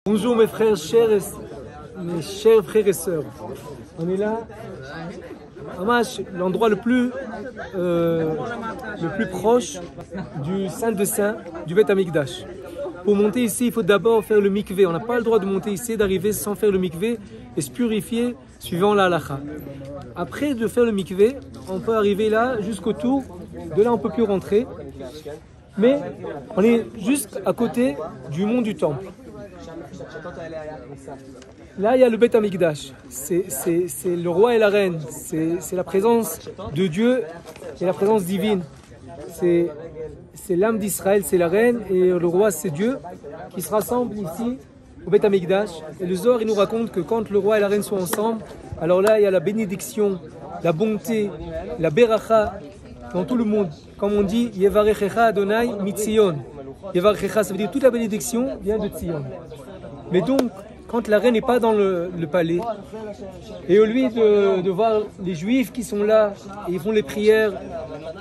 Bonjour mes frères, mes chers frères et sœurs. On est là, l'endroit le plus proche du Saint de Saints, du Beth Amikdash. Pour monter ici, il faut d'abord faire le mikvé. On n'a pas le droit de monter ici, d'arriver sans faire le mikvé et se purifier suivant la halakha. Après de faire le mikvé, on peut arriver là jusqu'au tour. De là, on ne peut plus rentrer. Mais on est juste à côté du mont du Temple. Là, il y a le Beth Amikdash. C'est le roi et la reine. C'est la présence de Dieu et la présence divine. C'est l'âme d'Israël, c'est la reine, et le roi, c'est Dieu, qui se rassemblent ici au Beth Amikdash. Et le Zohar, il nous raconte que quand le roi et la reine sont ensemble, alors là, il y a la bénédiction, la bonté, la beracha dans tout le monde. Comme on dit, Yevarechecha Adonai mitzion. Yevarechecha, ça veut dire toute la bénédiction vient de Tzion. Mais donc, quand la reine n'est pas dans le palais, et au lieu de voir les Juifs qui sont là, et ils font les prières,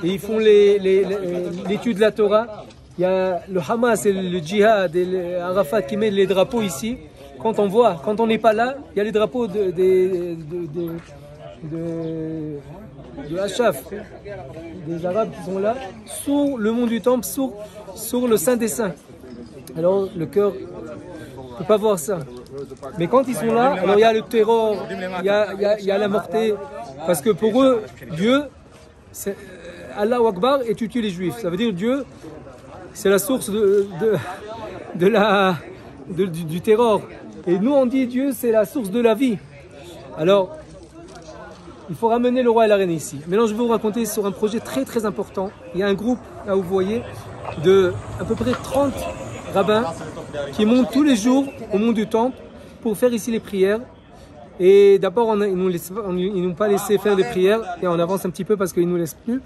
et ils font l'étude de la Torah, il y a le Hamas et le Djihad et Arafat qui mettent les drapeaux ici. Quand on n'est pas là, il y a les drapeaux de Hachaf, des Arabes qui sont là, sur le mont du Temple, sur le Saint des Saints. Alors le cœur ne peut pas voir ça. Mais quand ils sont là, alors il y a le terror, il y a la mortée. Parce que pour eux, Dieu, c'est Allah Akbar et tu tues les Juifs. Ça veut dire Dieu, c'est la source du terror. Et nous on dit Dieu, c'est la source de la vie. Alors, il faut ramener le roi et la reine ici. Maintenant, je vais vous raconter sur un projet très très important. Il y a un groupe, là où vous voyez, de à peu près 30 rabbins qui montent tous les jours au mont du Temple pour faire ici les prières. Et d'abord, ils ne nous pas laissé faire les prières. Et on avance un petit peu parce qu'ils ne nous laissent plus.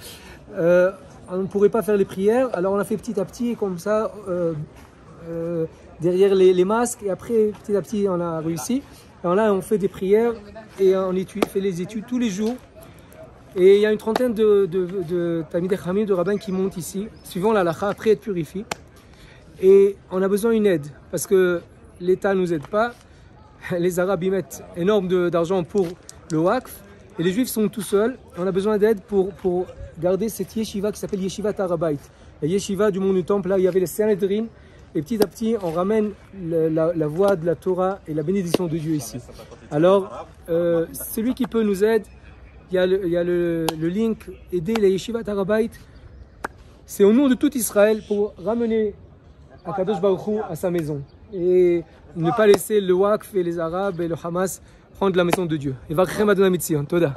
On ne pourrait pas faire les prières. Alors on a fait petit à petit, comme ça, derrière les masques. Et après, petit à petit, on a réussi. Alors là, on fait des prières et on fait les études tous les jours. Et il y a une trentaine de Talmidei Chachamim, de rabbins qui montent ici, suivant la halakha, après être purifiés. Et on a besoin d'une aide, parce que l'État ne nous aide pas. Les Arabes y mettent énormément d'argent pour le Waqf, et les Juifs sont tout seuls. On a besoin d'aide pour garder cette yeshiva qui s'appelle Yeshivat Har Habayit. La yeshiva du mont du Temple, là où il y avait les Sanhedrin. Et petit à petit, on ramène la voix de la Torah et la bénédiction de Dieu ici. Alors, celui qui peut nous aider, il y a le link « Aider la Yeshivat Har Habayit ». C'est au nom de tout Israël pour ramener Akadosh Baruch Hu à sa maison. Et ne pas laisser le Waqf et les Arabes et le Hamas prendre la maison de Dieu. Et va Adonai Mitzion. Toda.